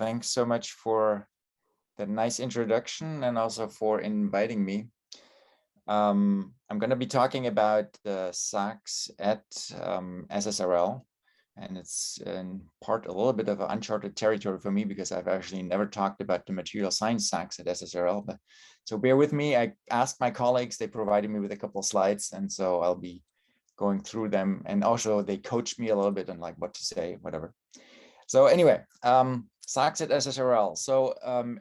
Thanks so much for that nice introduction and also for inviting me. I'm going to be talking about the SAXS at SSRL, and it's in part a little bit of uncharted territory for me because I've actually never talked about the material science SAXS at SSRL. But so bear with me. I asked my colleagues; they provided me with a couple of slides, and so I'll be going through them. And also, they coached me a little bit on like what to say, whatever. So anyway, SAXS at SSRL. So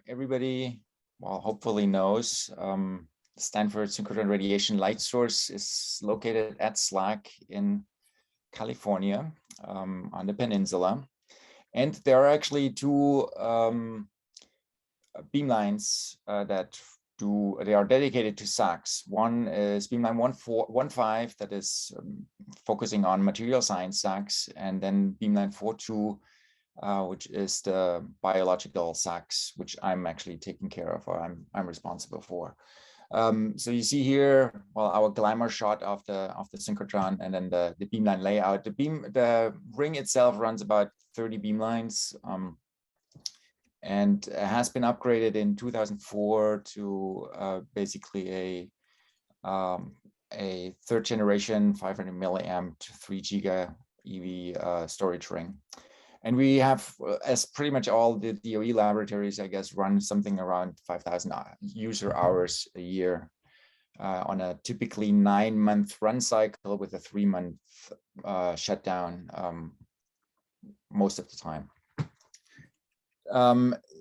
everybody, well, hopefully knows Stanford Synchrotron radiation light source is located at SLAC in California on the peninsula. And there are actually two beamlines they are dedicated to SAXS. One is beamline 1415 that is focusing on material science SAXS, and then beamline 42, which is the biological SAXS, which I'm actually taking care of, or I'm responsible for. So you see here, well, our glamour shot of the synchrotron, and then the beamline layout. The ring itself runs about 30 beamlines, and has been upgraded in 2004 to basically a third generation 500 milliamp 3 giga EV storage ring. And we have, as pretty much all the DOE laboratories, I guess, run something around 5,000 user hours a year on a typically 9-month run cycle with a 3-month shutdown most of the time.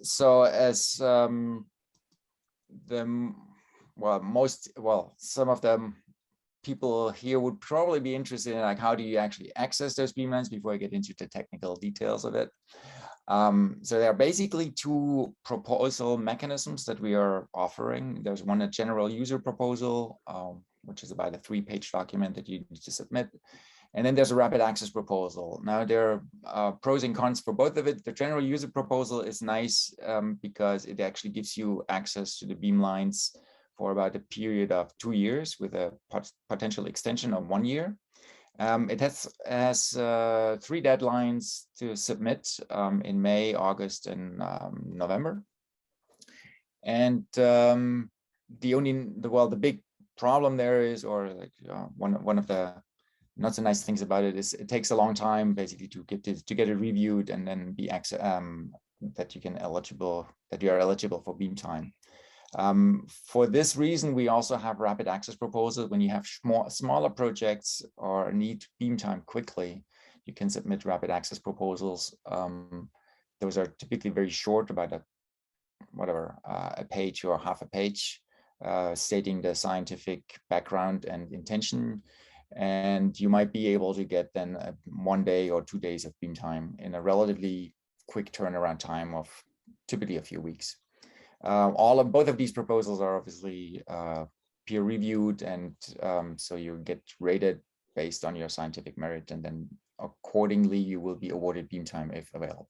So as some of them people here would probably be interested in, like, how do you actually access those beamlines before I get into the technical details of it. So there are basically two proposal mechanisms that we are offering. There's one, a general user proposal, which is about a 3-page document that you need to submit. And then there's a rapid access proposal. Now there are pros and cons for both of it. The general user proposal is nice because it actually gives you access to the beamlines for about a period of 2 years with a potential extension of 1 year. It has 3 deadlines to submit in May, August, and November. And the big problem there is, or like one of the not so nice things about it is it takes a long time basically to get it reviewed and then be that you are eligible for beam time. For this reason, we also have rapid access proposals. When you have smaller projects or need beam time quickly, you can submit rapid access proposals. Those are typically very short, about a page or half a page, stating the scientific background and intention. And you might be able to get then 1 day or 2 days of beam time in a relatively quick turnaround time of typically a few weeks. Both of these proposals are obviously peer reviewed, and so you get rated based on your scientific merit, and then accordingly you will be awarded beam time if available.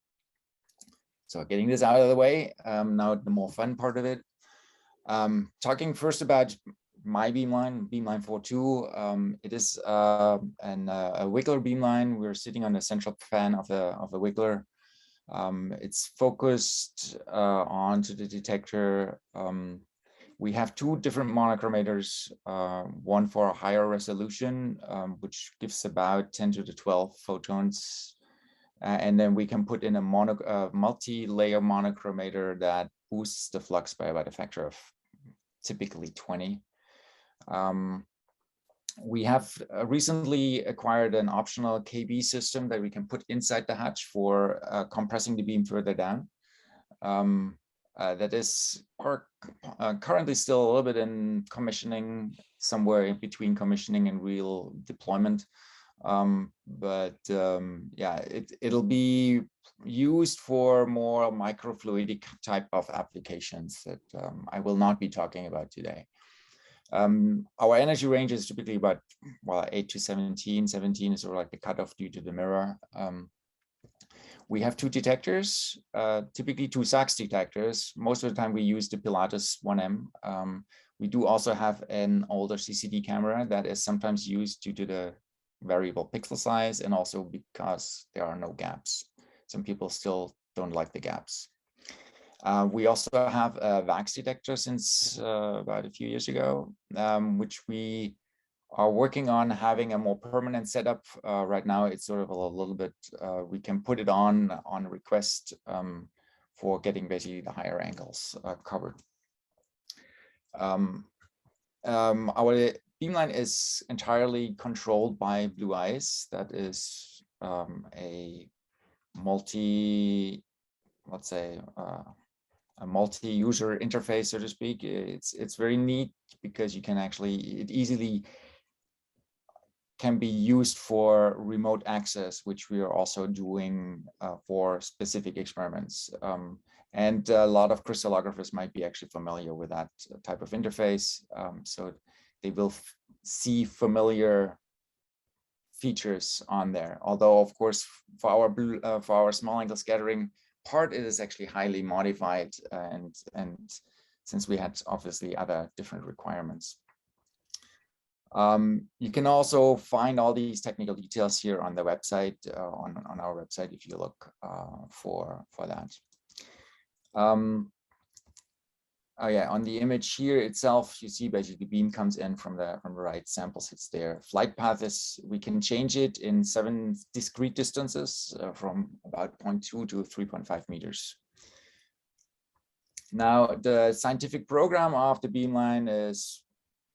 So getting this out of the way, now the more fun part of it. Talking first about my beamline 42. It is a wiggler beamline. We're sitting on the central fan of the wiggler. It's focused onto the detector. We have 2 different monochromators, one for a higher resolution, which gives about 10 to the 12 photons. And then we can put in a multi-layer monochromator that boosts the flux by about a factor of typically 20. We have recently acquired an optional KB system that we can put inside the hatch for compressing the beam further down. That is currently still a little bit in commissioning, somewhere in between commissioning and real deployment. Yeah, it'll be used for more microfluidic type of applications that I will not be talking about today. Our energy range is typically about 8 to 17. 17 is sort of like the cutoff due to the mirror. We have 2 detectors, typically 2 SAXS detectors. Most of the time we use the Pilatus 1M. We do also have an older CCD camera that is sometimes used due to the variable pixel size and also because there are no gaps. Some people still don't like the gaps. We also have a VAX detector since about a few years ago, which we are working on having a more permanent setup. Right now, it's sort of a little bit, we can put it on request for getting basically the higher angles covered. Our beamline is entirely controlled by Blue Eyes. That is a let's say, a multi-user interface, so to speak. It's very neat because you can actually, it easily can be used for remote access, which we are also doing for specific experiments. And a lot of crystallographers might be actually familiar with that type of interface. So they will see familiar features on there. Although, of course, for our small angle scattering part, it is actually highly modified, and since we had obviously other different requirements. You can also find all these technical details here on the website, on our website, if you look for that. Oh yeah, on the image here itself, you see basically the beam comes in from the right, sample sits there. Flight path is, we can change it in 7 discrete distances from about 0.2 to 3.5 meters. Now, the scientific program of the beamline is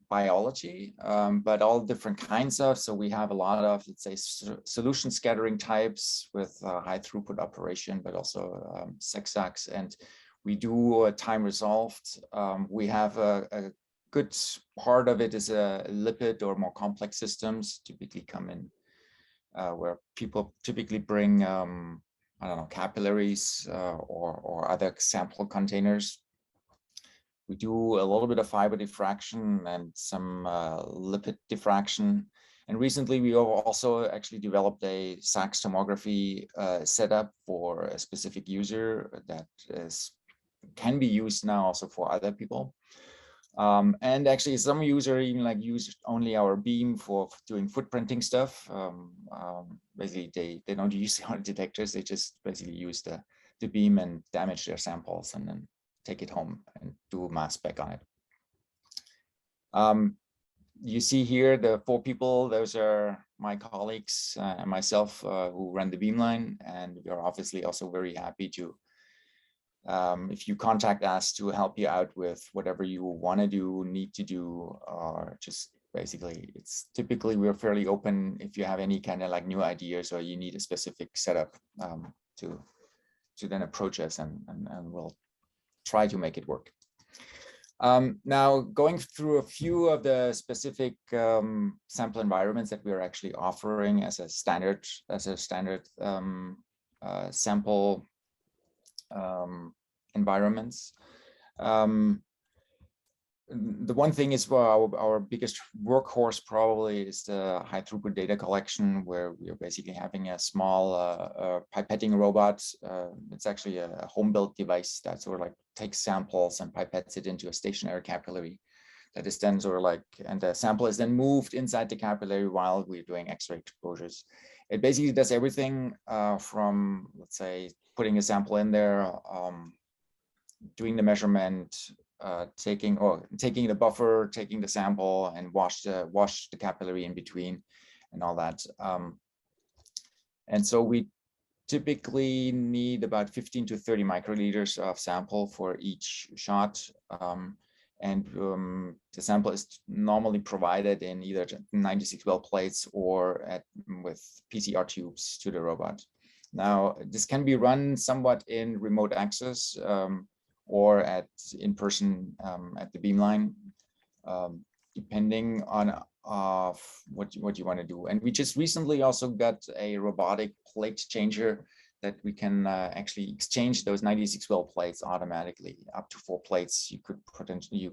biology, but all different kinds of. So we have a lot of, let's say, solution scattering types with high throughput operation, but also SEC-SAXS, and we do time resolved. We have a good part of it is a lipid or more complex systems, typically come in where people typically bring, I don't know, capillaries or other sample containers. We do a little bit of fiber diffraction and some lipid diffraction. And recently we have also actually developed a SAXS tomography setup for a specific user that can be used now also for other people. And actually some user even like use only our beam for doing footprinting stuff. Basically they don't use our detectors, they just basically use the beam and damage their samples and then take it home and do mass spec on it. You see here the 4 people, those are my colleagues and myself who run the beamline, and we are obviously also very happy to, if you contact us, to help you out with whatever you want to do, need to do, or just basically, it's typically we're fairly open if you have any kind of like new ideas or you need a specific setup to then approach us and we'll try to make it work. Now, going through a few of the specific sample environments that we are actually offering as a standard sample environments. The one thing is, well, our biggest workhorse probably is the high throughput data collection, where we are basically having a small pipetting robot. It's actually a home built device that sort of like takes samples and pipettes it into a stationary capillary that is then sort of like, and the sample is then moved inside the capillary while we're doing X-ray exposures. It basically does everything from, let's say, putting a sample in there, doing the measurement, taking the buffer, taking the sample, and wash the capillary in between, and all that. And so we typically need about 15 to 30 microliters of sample for each shot. And the sample is normally provided in either 96 well plates or with PCR tubes to the robot. Now, this can be run somewhat in remote access or in person at the beamline, depending on what you want to do. And we just recently also got a robotic plate changer that we can actually exchange those 96 well plates automatically. Up to 4 plates you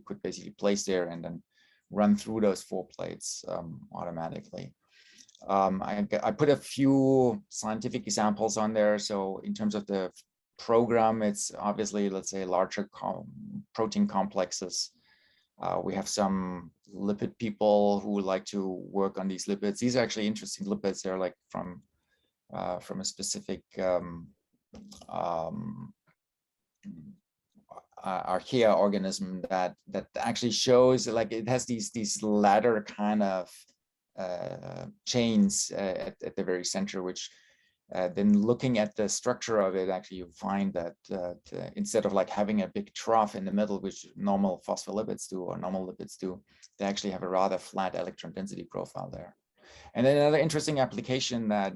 could basically place there and then run through those 4 plates automatically. I put a few scientific examples on there. So in terms of the program, it's obviously, let's say, larger protein complexes. We have some lipid people who like to work on these lipids. These are actually interesting lipids. They're like from a specific archaea organism that actually shows, like, it has these ladder kind of chains at the very center, which then looking at the structure of it, actually you find that instead of like having a big trough in the middle, which normal phospholipids do or normal lipids do, they actually have a rather flat electron density profile there. And then another interesting application that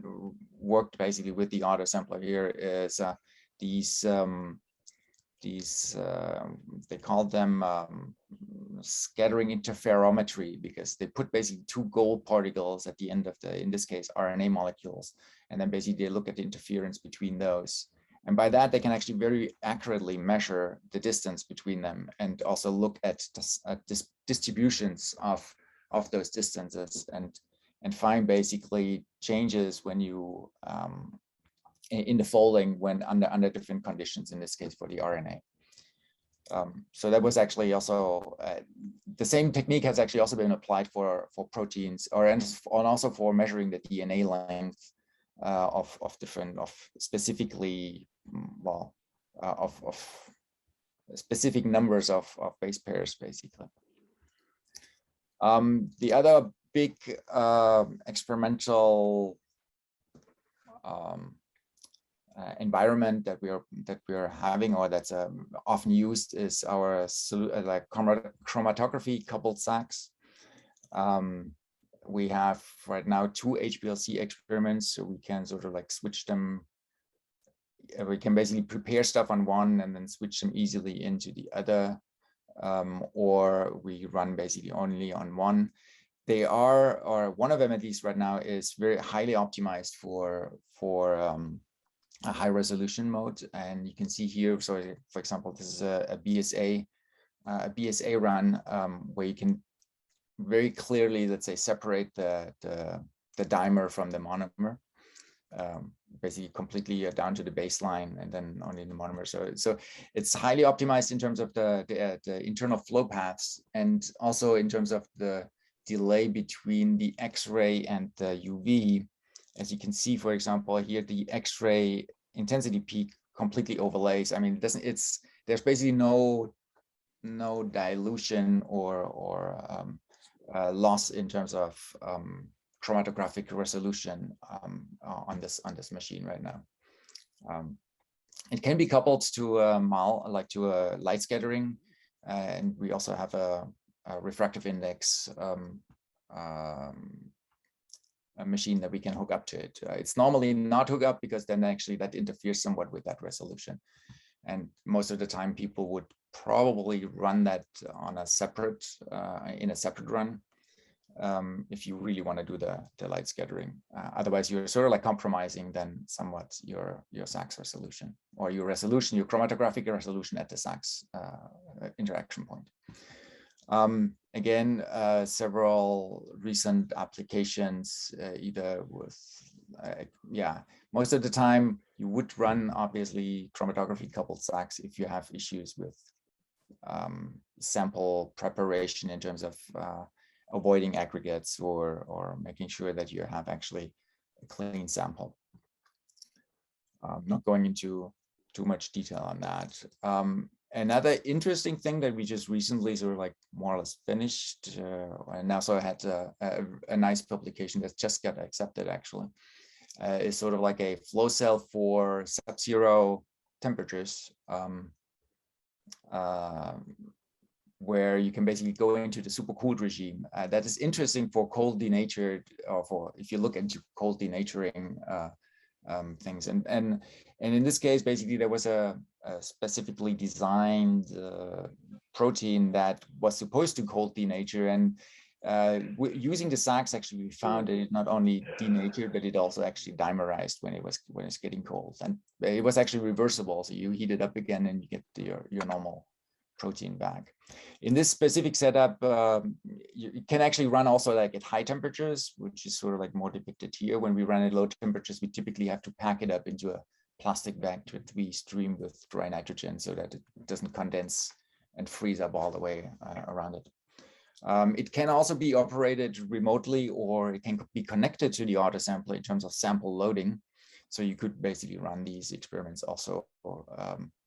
worked basically with the auto sampler here is these they call them scattering interferometry, because they put basically two gold particles at the end of the, in this case, RNA molecules. And then basically they look at the interference between those. And by that, they can actually very accurately measure the distance between them and also look at distributions of those distances and find basically changes when you in the folding when under different conditions, in this case for the RNA. So that was actually also the same technique has actually also been applied for proteins, and also for measuring the DNA length of specifically, well, of specific numbers of base pairs, basically. The other big experimental environment that we are having, or that's often used, is our like chromatography coupled SAXS. We have right now 2 HPLC experiments, so we can sort of like switch them. We can basically prepare stuff on one and then switch them easily into the other, or we run basically only on one. They are, or one of them at least right now, is very highly optimized for a high resolution mode. And you can see here, so for example, this is a BSA run where you can very clearly, let's say, separate the dimer from the monomer, basically completely down to the baseline, and then only the monomer. So it's highly optimized in terms of the internal flow paths, and also in terms of the delay between the X-ray and the UV. As you can see, for example, here the X-ray intensity peak completely overlays. I mean, there's basically no dilution or loss in terms of chromatographic resolution on this machine right now. It can be coupled to a light scattering, and we also have a refractive index a machine that we can hook up to it. It's normally not hooked up because then actually that interferes somewhat with that resolution. And most of the time people would probably run that on a separate, in a separate run, if you really want to do the light scattering. Otherwise you're sort of like compromising then somewhat your SAXS resolution, or your resolution, your chromatographic resolution at the SAXS interaction point. Again, several recent applications, either with, most of the time you would run obviously chromatography coupled SAXS if you have issues with sample preparation in terms of avoiding aggregates or making sure that you have actually a clean sample. Not going into too much detail on that. Another interesting thing that we just recently sort of like more or less finished, and also had a nice publication that just got accepted actually, is sort of like a flow cell for sub-zero temperatures, where you can basically go into the supercooled regime. That is interesting for cold denatured, or for if you look into cold denaturing things. And in this case, basically there was a specifically designed protein that was supposed to cold denature, and using the SAXS, actually we found that it not only denatured, but it also actually dimerized when it's getting cold, and it was actually reversible. So you heat it up again and you get your normal protein back. In this specific setup, you can actually run also like at high temperatures, which is sort of like more depicted here. When we run at low temperatures, we typically have to pack it up into a plastic bag that we stream with dry nitrogen so that it doesn't condense and freeze up all the way around it. It can also be operated remotely, or it can be connected to the autosampler in terms of sample loading. So you could basically run these experiments also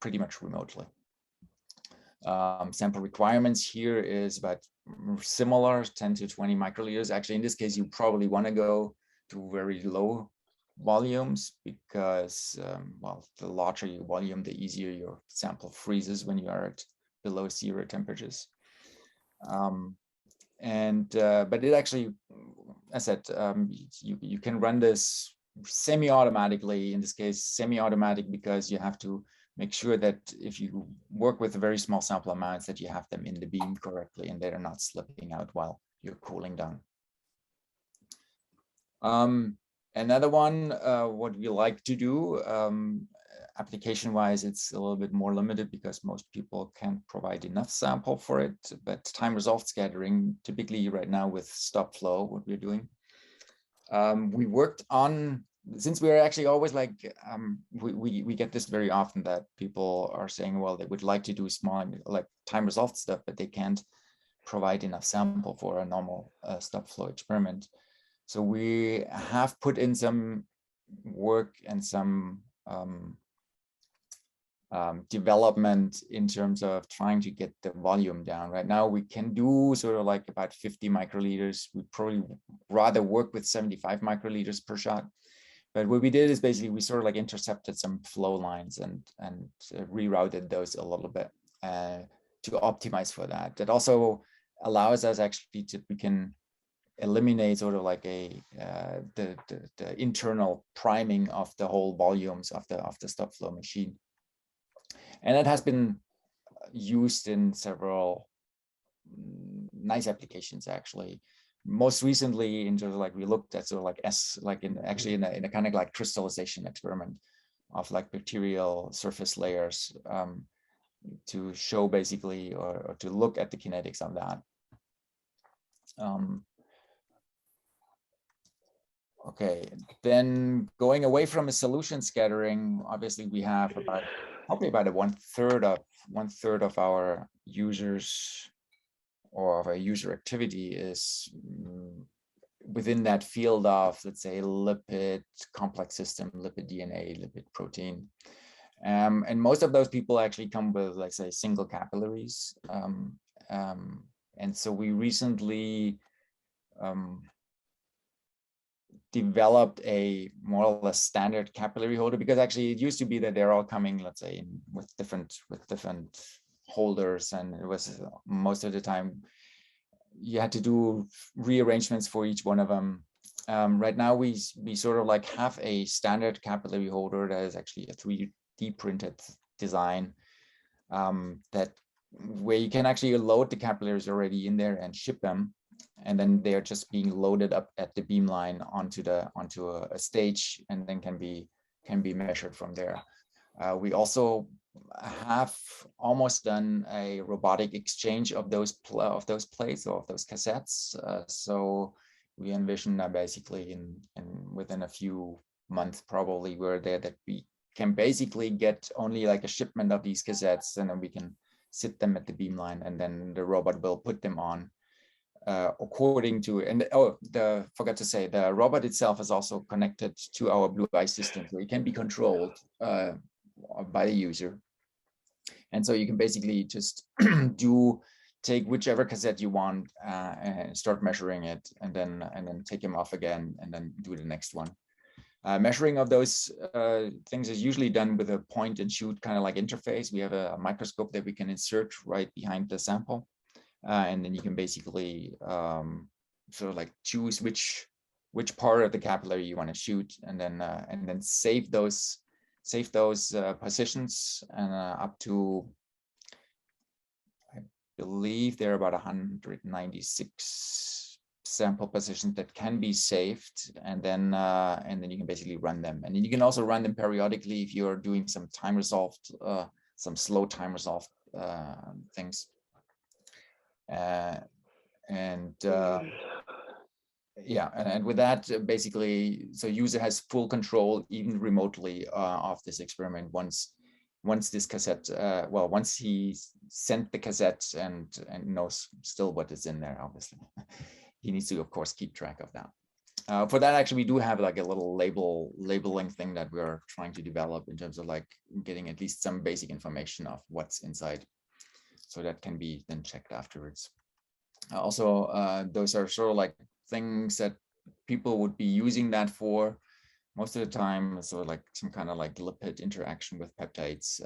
pretty much remotely. Sample requirements here is about similar, 10 to 20 microliters. Actually, in this case, you probably want to go to very low volumes because, well, the larger your volume, the easier your sample freezes when you are at below 0 temperatures. But it actually, as I said, you can run this semi-automatically. In this case, semi-automatic because you have to make sure that if you work with very small sample amounts, that you have them in the beam correctly and they're not slipping out while you're cooling down. Another one, what we like to do, application-wise, it's a little bit more limited because most people can't provide enough sample for it, but time-resolved scattering, typically right now with stop flow, what we're doing. We worked on, since we're actually always like, we get this very often that people are saying, well, they would like to do small, like time-resolved stuff, but they can't provide enough sample for a normal stop flow experiment. So we have put in some work and some development in terms of trying to get the volume down. Right now we can do sort of like about 50 microliters. We probably rather work with 75 microliters per shot. But what we did is basically we sort of like intercepted some flow lines and rerouted those a little bit to optimize for that. That also allows us actually to, we can eliminate sort of like a the internal priming of the whole volumes of the stop flow machine. And it has been used in several nice applications, actually. Most recently, in terms of like we looked at sort of like in a kind of like crystallization experiment of like bacterial surface layers to show basically or to look at the kinetics of that. Okay, then going away from a solution scattering, obviously we have probably about one third of our users or of our user activity is within that field of, let's say, lipid complex system, lipid DNA, lipid protein. And most of those people actually come with, like, say, single capillaries. And so we recently developed a more or less standard capillary holder, because actually it used to be that they're all coming, let's say, with different holders, and it was most of the time you had to do rearrangements for each one of them. Right now we sort of like have a standard capillary holder that is actually a 3D printed design that where you can actually load the capillaries already in there and ship them. And then they're just being loaded up at the beamline onto a stage, and then can be measured from there. We also have almost done a robotic exchange of those plates or of those cassettes. So we envision that basically within a few months, probably we're there, that we can basically get only like a shipment of these cassettes, and then we can sit them at the beamline, and then the robot will put them on. According to, and forgot to say, the robot itself is also connected to our blue eye system, so it can be controlled by the user. And so you can basically just take whichever cassette you want and start measuring it, and then take them off again, and then do the next one. Measuring of those things is usually done with a point and shoot kind of like interface. We have a microscope that we can insert right behind the sample. And then you can basically sort of like choose which part of the capillary you want to shoot, and then save those positions, and up to, I believe there are about 196 sample positions that can be saved, and then you can basically run them. And then you can also run them periodically if you're doing some time resolved, some slow time resolved things. Yeah, and with that, basically, so user has full control even remotely of this experiment once this cassette, once he sent the cassette and knows still what is in there. Obviously, he needs to, of course, keep track of that. For that, actually, we do have like a little labeling thing that we're trying to develop in terms of like getting at least some basic information of what's inside. so that can be then checked afterwards. Also, those are sort of like things that people would be using that for most of the time. So like some kind of like lipid interaction with peptides.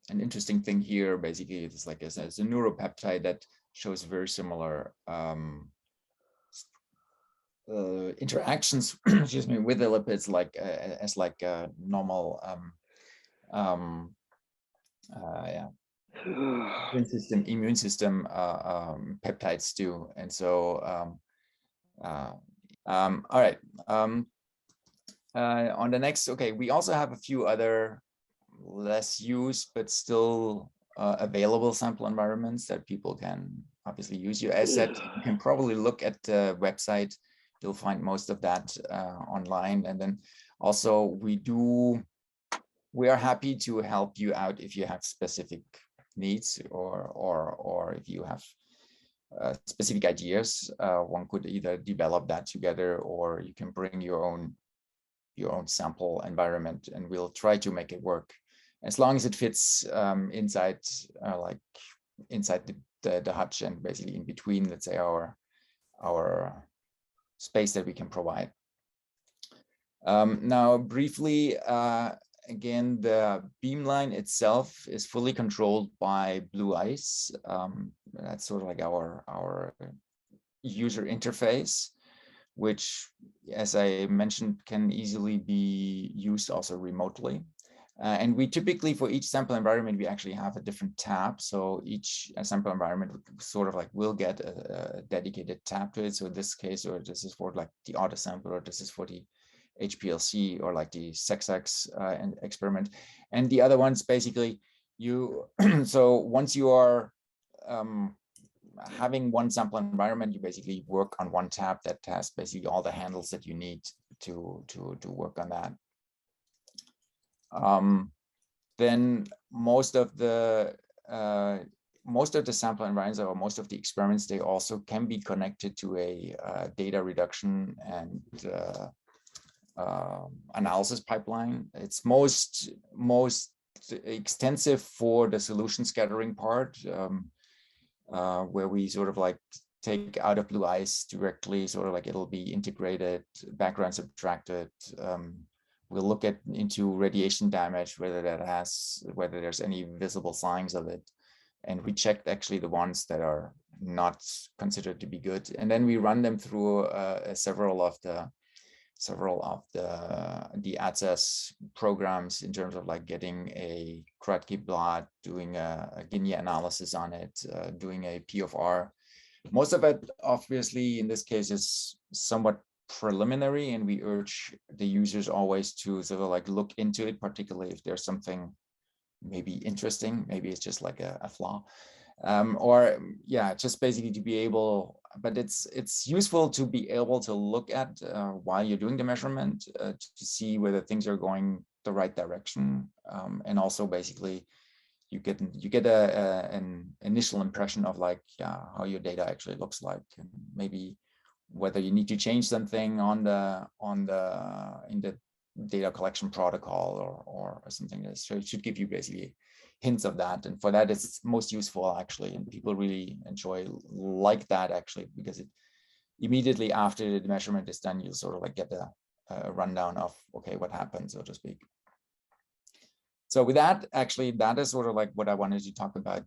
An interesting thing here, basically, it's like it's a neuropeptide that shows very similar interactions, excuse me, with the lipids, like as like normal yeah, immune system peptides do. And so all right. On the next, okay, we also have a few other less used but still available sample environments that people can obviously use. Your asset, you can probably look at the website. You'll find most of that online. And then also we are happy to help you out if you have specific needs or if you have specific ideas. One could either develop that together, or you can bring your own sample environment, and we'll try to make it work as long as it fits inside like inside the hutch and basically in between, let's say, our space that we can provide. Now briefly, again, the beamline itself is fully controlled by Blue Ice. That's sort of like our user interface, which, as I mentioned, can easily be used also remotely. And we typically, for each sample environment, we actually have a different tab. So each sample environment sort of like will get a dedicated tab to it. So in this case, or this is for like the auto sample, or this is for the HPLC, or like the SEC-SAXS experiment. And the other ones, basically, you, so once you are having one sample environment, you basically work on one tab that has basically all the handles that you need to work on that. Then most of the sample environments, or most of the experiments, they also can be connected to a data reduction and analysis pipeline. It's most extensive for the solution scattering part, where we sort of like take out of Blue Ice directly, sort of like it'll be integrated, background subtracted. We'll look into radiation damage, whether there's any visible signs of it, and we checked actually the ones that are not considered to be good, and then we run them through several of the access programs in terms of like getting a Kratky blood, doing a Guinea analysis on it, doing a P of R. Most of it, obviously, in this case, is somewhat preliminary, and we urge the users always to sort of like look into it, particularly if there's something maybe interesting, maybe it's just like a flaw, or yeah, just basically to be able, but it's useful to be able to look at while you're doing the measurement to see whether things are going the right direction, and also basically you get an initial impression of like, yeah, how your data actually looks like, and maybe whether you need to change something in the data collection protocol or something. So it should give you basically hints of that, and for that it's most useful actually, and people really like that actually, because it immediately after the measurement is done, you'll sort of like get a rundown of, okay, what happened, so to speak. So with that, actually, that is sort of like what I wanted to talk about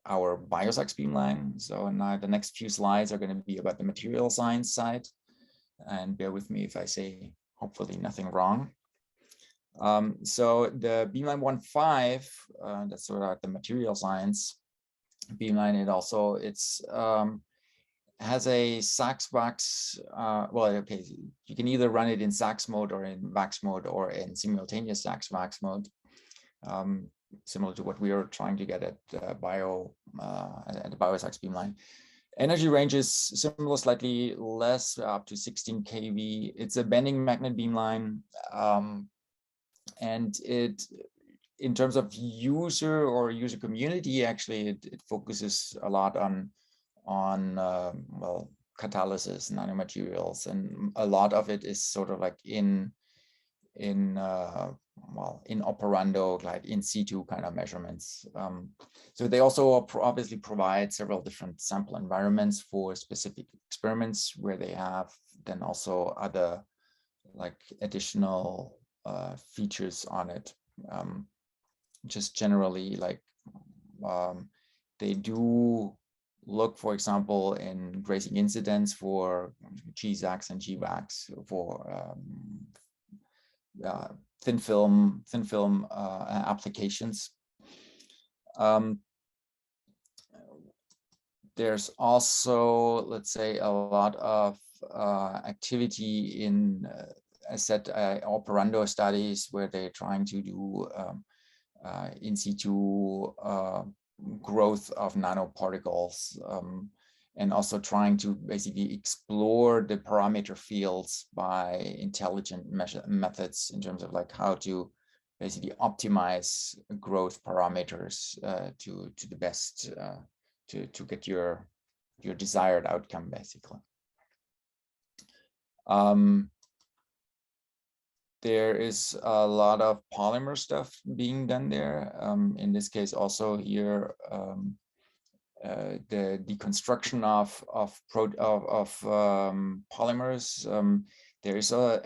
our BioSAXS beamline. So now the next few slides are going to be about the material science side, and bear with me if I say hopefully nothing wrong. So the beamline 1.5, that's sort of like the material science beamline. It's has a SAXS-VAXS. Well, okay, you can either run it in SAXS mode or in VAXS mode or in simultaneous SAXS-VAXS mode, similar to what we are trying to get at the BioSAXS beamline. Energy range is similar, slightly less, up to 16 kV. It's a bending magnet beamline, and it, in terms of user community, actually, it focuses a lot on well, catalysis, nanomaterials, and a lot of it is sort of like in well, in operando, like in situ kind of measurements. So they also obviously provide several different sample environments for specific experiments where they have then also other like additional features on it. Just generally, like they do look, for example, in grazing incidence for G-SAXS and G-VAX for thin film applications. There's also, let's say, a lot of activity in, as said, operando studies where they're trying to do in situ growth of nanoparticles, and also trying to basically explore the parameter fields by intelligent methods in terms of like how to basically optimize growth parameters to the best to get your desired outcome, basically. There is a lot of polymer stuff being done there. In this case, also here, the deconstruction of polymers. There is a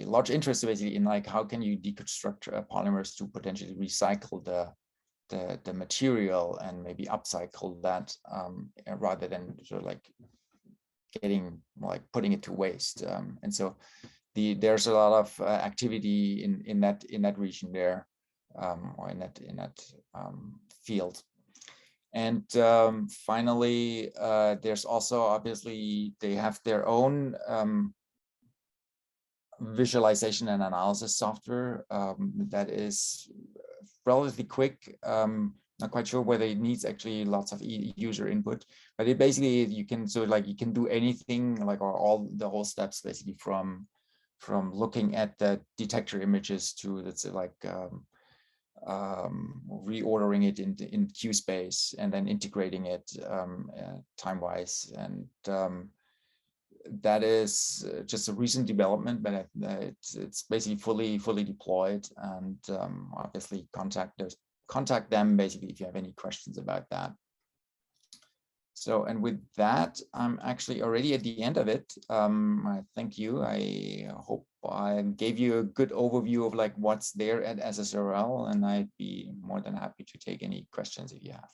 large interest basically in like how can you deconstruct polymers to potentially recycle the material and maybe upcycle that rather than sort of like putting it to waste. And so there's a lot of activity in that region there, or in that field. And finally, there's also obviously they have their own visualization and analysis software that is relatively quick. Not quite sure whether it needs actually lots of user input, but it basically you can you can do anything like or the whole steps basically from looking at the detector images to let's say like reordering it in queue space and then integrating it time-wise, and that is just a recent development, but it's basically fully deployed, and obviously contact them basically if you have any questions about that. So, and with that, I'm actually already at the end of it. I thank you. I hope I gave you a good overview of like what's there at SSRL, and I'd be more than happy to take any questions if you have.